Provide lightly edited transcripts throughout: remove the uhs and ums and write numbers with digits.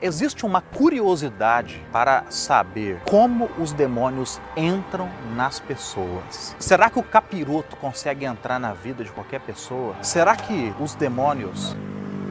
Existe uma curiosidade para saber como os demônios entram nas pessoas. Será que o capiroto consegue entrar na vida de qualquer pessoa? Será que os demônios...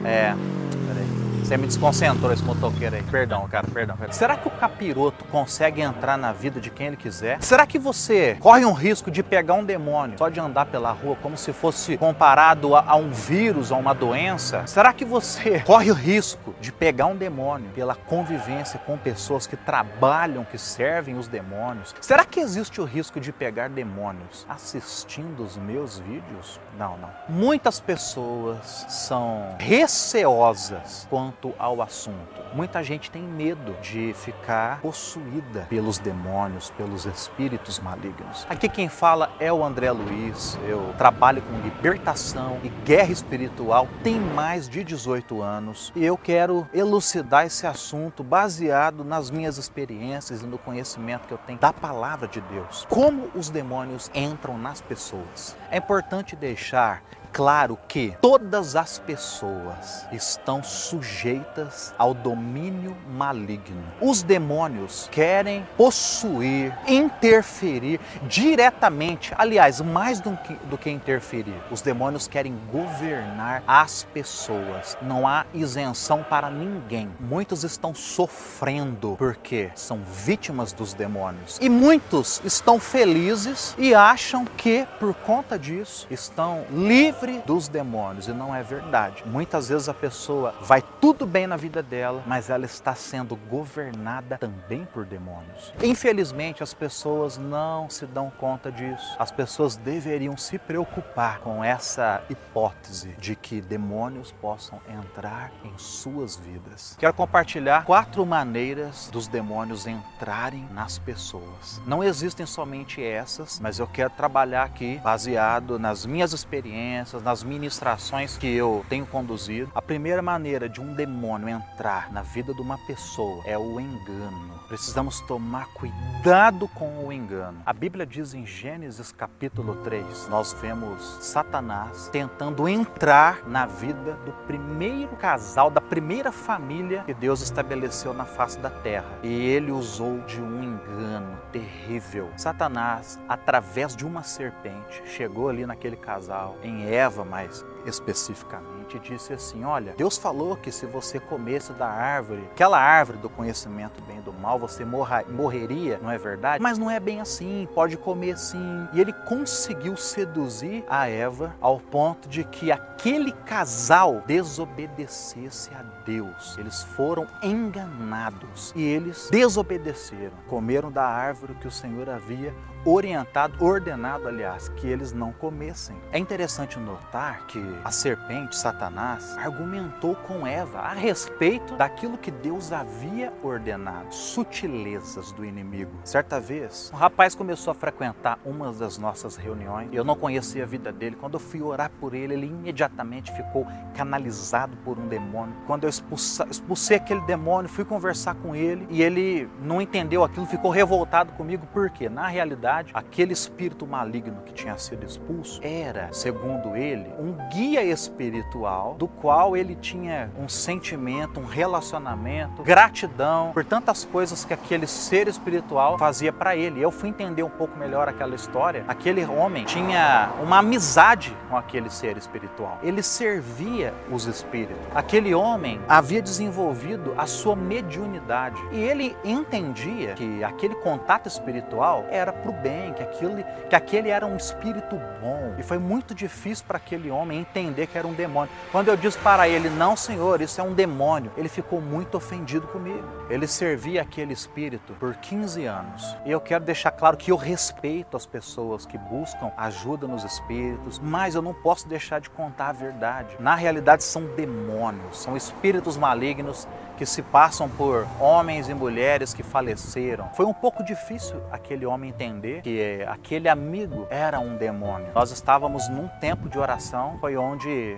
Peraí. Você me desconcentrou esse motoqueiro aí. Perdão, cara, perdão. Será que o capiroto consegue entrar na vida de quem ele quiser? Será que você corre um risco de pegar um demônio só de andar pela rua como se fosse comparado a um vírus, a uma doença? Será que você corre o risco de pegar um demônio pela convivência com pessoas que trabalham, que servem os demônios? Será que existe o risco de pegar demônios assistindo os meus vídeos? Não, não. Muitas pessoas são receosas quanto ao assunto. Muita gente tem medo de ficar possuída pelos demônios, pelos espíritos malignos. Aqui quem fala é o André Luiz. Eu trabalho com libertação e guerra espiritual, tem mais de 18 anos e eu quero elucidar esse assunto baseado nas minhas experiências e no conhecimento que eu tenho da palavra de Deus. Como os demônios entram nas pessoas. É importante deixar claro que todas as pessoas estão sujeitas ao domínio maligno. Os demônios querem possuir, interferir diretamente, aliás, mais do que interferir. Os demônios querem governar as pessoas. Não há isenção para ninguém. Muitos estão sofrendo porque são vítimas dos demônios. E muitos estão felizes e acham que, por conta disso, estão livres dos demônios, e não é verdade. Muitas vezes a pessoa vai tudo bem na vida dela, mas ela está sendo governada também por demônios. Infelizmente, as pessoas não se dão conta disso. As pessoas deveriam se preocupar com essa hipótese de que demônios possam entrar em suas vidas. Quero compartilhar 4 maneiras dos demônios entrarem nas pessoas. Não existem somente essas, mas eu quero trabalhar aqui baseado nas minhas experiências, nas ministrações que eu tenho conduzido. A primeira maneira de um demônio entrar na vida de uma pessoa é o engano. Precisamos tomar cuidado com o engano. A Bíblia diz em Gênesis capítulo 3, nós vemos Satanás tentando entrar na vida do primeiro casal, da primeira família que Deus estabeleceu na face da terra. E ele usou de um engano terrível. Satanás, através de uma serpente, chegou ali naquele casal, em Eva mais especificamente, disse assim: olha, Deus falou que se você comesse da árvore, aquela árvore do conhecimento do bem e do mal, você morreria, não é verdade? Mas não é bem assim, pode comer sim. E ele conseguiu seduzir a Eva ao ponto de que aquele casal desobedecesse a Deus. Eles foram enganados e eles desobedeceram, comeram da árvore que o Senhor havia ordenado, aliás, que eles não comessem. É interessante notar que a serpente, Satanás, argumentou com Eva a respeito daquilo que Deus havia ordenado. Sutilezas do inimigo. Certa vez, um rapaz começou a frequentar uma das nossas reuniões. Eu não conhecia a vida dele. Quando eu fui orar por ele, ele imediatamente ficou canalizado por um demônio. Quando eu expulsei aquele demônio, fui conversar com ele e ele não entendeu aquilo, ficou revoltado comigo. Por quê? Na realidade, aquele espírito maligno que tinha sido expulso era, segundo ele, um guia espiritual do qual ele tinha um sentimento, um relacionamento, gratidão por tantas coisas que aquele ser espiritual fazia para ele. Eu fui entender um pouco melhor aquela história. Aquele homem tinha uma amizade com aquele ser espiritual. Ele servia os espíritos. Aquele homem havia desenvolvido a sua mediunidade e ele entendia que aquele contato espiritual era para o bem, que aquele era um espírito bom. E foi muito difícil para aquele homem entender que era um demônio. Quando eu disse para ele: não, senhor, isso é um demônio, ele ficou muito ofendido comigo. Ele servia aquele espírito por 15 anos. E eu quero deixar claro que eu respeito as pessoas que buscam ajuda nos espíritos, mas eu não posso deixar de contar a verdade. Na realidade, são demônios, são espíritos malignos que se passam por homens e mulheres que faleceram. Foi um pouco difícil aquele homem entender entender que aquele amigo era um demônio. Nós estávamos num tempo de oração, foi onde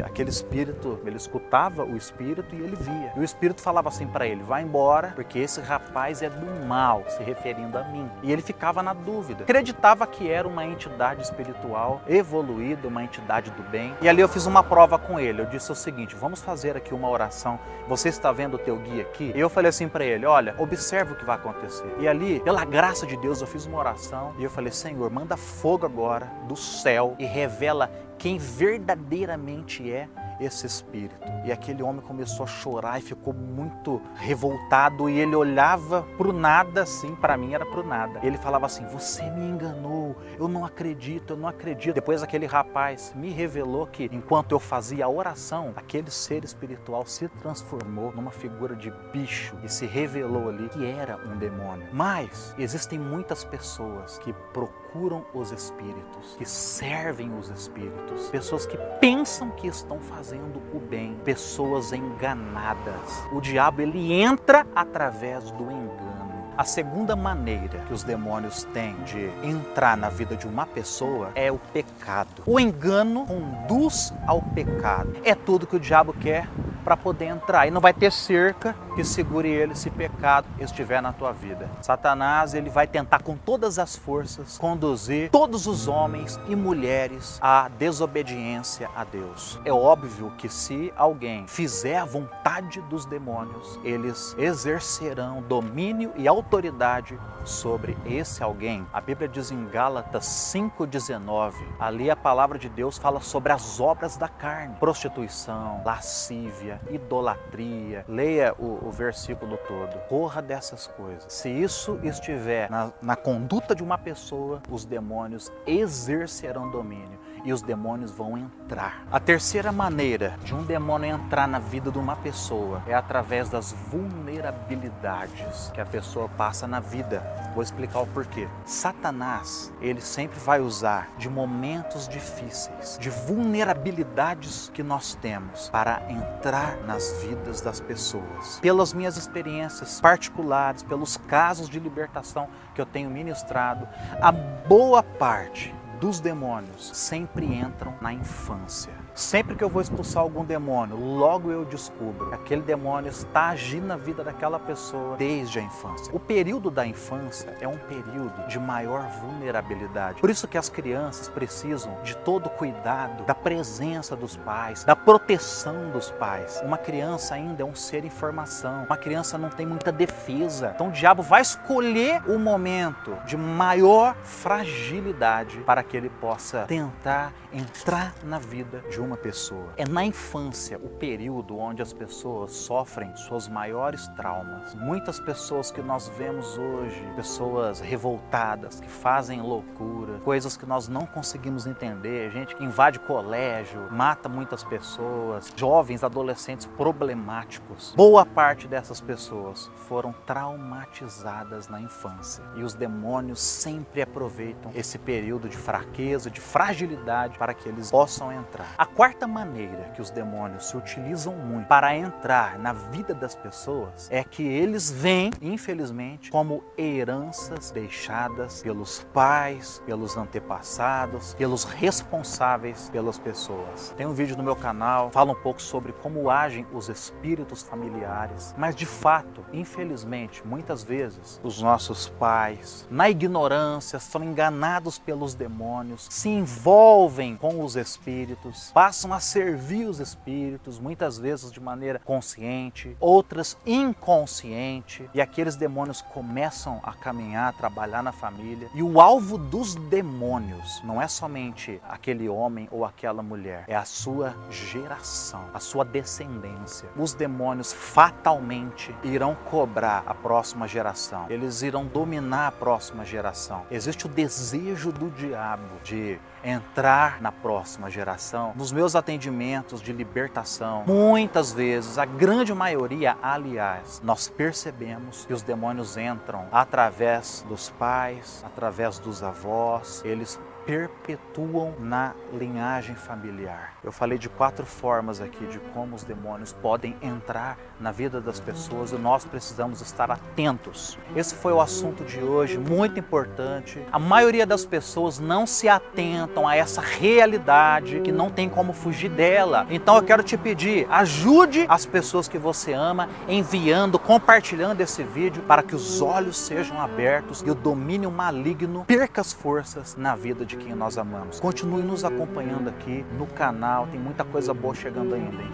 aquele espírito, ele escutava o espírito e ele via. E o espírito falava assim para ele: vai embora, porque esse rapaz é do mal, se referindo a mim. E ele ficava na dúvida. Acreditava que era uma entidade espiritual evoluída, uma entidade do bem. E ali eu fiz uma prova com ele. Eu disse o seguinte: vamos fazer aqui uma oração. Você está vendo o teu guia aqui? E eu falei assim para ele: olha, observe o que vai acontecer. E ali, pela graça de Deus, eu fiz uma oração e eu falei: Senhor, manda fogo agora do céu e revela quem verdadeiramente é esse espírito. E aquele homem começou a chorar e ficou muito revoltado e ele olhava pro nada, assim, para mim era pro nada. Ele falava assim: você me enganou, eu não acredito, eu não acredito. Depois aquele rapaz me revelou que enquanto eu fazia a oração, aquele ser espiritual se transformou numa figura de bicho e se revelou ali que era um demônio. Mas existem muitas pessoas que procuram os espíritos, que servem os espíritos, pessoas que pensam que estão fazendo o bem, pessoas enganadas. O diabo, ele entra através do engano. A segunda maneira que os demônios têm de entrar na vida de uma pessoa é o pecado. O engano conduz ao pecado. É tudo que o diabo quer para poder entrar. E não vai ter cerca que segure ele se pecado estiver na tua vida. Satanás, ele vai tentar com todas as forças conduzir todos os homens e mulheres à desobediência a Deus. É óbvio que se alguém fizer a vontade dos demônios, eles exercerão domínio e autoridade sobre esse alguém. A Bíblia diz em Gálatas 5,19, ali a palavra de Deus fala sobre as obras da carne: prostituição, lascívia, idolatria. Leia o versículo todo. Corra dessas coisas. Se isso estiver na conduta de uma pessoa, os demônios exercerão domínio e os demônios vão entrar. A terceira maneira de um demônio entrar na vida de uma pessoa é através das vulnerabilidades que a pessoa passa na vida. Vou explicar o porquê. Satanás, ele sempre vai usar de momentos difíceis, de vulnerabilidades que nós temos para entrar nas vidas das pessoas. Pelas minhas experiências particulares, pelos casos de libertação que eu tenho ministrado, a boa parte dos demônios sempre entram na infância. Sempre que eu vou expulsar algum demônio, logo eu descubro que aquele demônio está agindo na vida daquela pessoa desde a infância. O período da infância é um período de maior vulnerabilidade. Por isso que as crianças precisam de todo cuidado, da presença dos pais, da proteção dos pais. Uma criança ainda é um ser em formação. Uma criança não tem muita defesa. Então o diabo vai escolher o momento de maior fragilidade para que ele possa tentar entrar na vida de uma pessoa. É na infância o período onde as pessoas sofrem suas maiores traumas. Muitas pessoas que nós vemos hoje, pessoas revoltadas, que fazem loucura, coisas que nós não conseguimos entender, gente que invade colégio, mata muitas pessoas, jovens, adolescentes problemáticos. Boa parte dessas pessoas foram traumatizadas na infância e os demônios sempre aproveitam esse período de fraqueza, de fragilidade para que eles possam entrar. A quarta maneira que os demônios se utilizam muito para entrar na vida das pessoas é que eles vêm, infelizmente, como heranças deixadas pelos pais, pelos antepassados, pelos responsáveis pelas pessoas. Tem um vídeo no meu canal, fala um pouco sobre como agem os espíritos familiares, mas de fato, infelizmente, muitas vezes, os nossos pais, na ignorância, são enganados pelos demônios, se envolvem com os espíritos, passam a servir os espíritos, muitas vezes de maneira consciente, outras inconsciente, e aqueles demônios começam a caminhar, a trabalhar na família. E o alvo dos demônios não é somente aquele homem ou aquela mulher, é a sua geração, a sua descendência. Os demônios fatalmente irão cobrar a próxima geração, eles irão dominar a próxima geração. Existe o desejo do diabo de entrar na próxima geração. Nos meus atendimentos de libertação, muitas vezes, a grande maioria, aliás, nós percebemos que os demônios entram através dos pais, através dos avós, eles perpetuam na linhagem familiar. Eu falei de 4 formas aqui de como os demônios podem entrar na vida das pessoas e nós precisamos estar atentos. Esse foi o assunto de hoje, muito importante. A maioria das pessoas não se atentam a essa realidade que não tem como fugir dela. Então eu quero te pedir, ajude as pessoas que você ama enviando, compartilhando esse vídeo para que os olhos sejam abertos e o domínio maligno perca as forças na vida de quem nós amamos. Continue nos acompanhando aqui no canal, tem muita coisa boa chegando ainda, hein?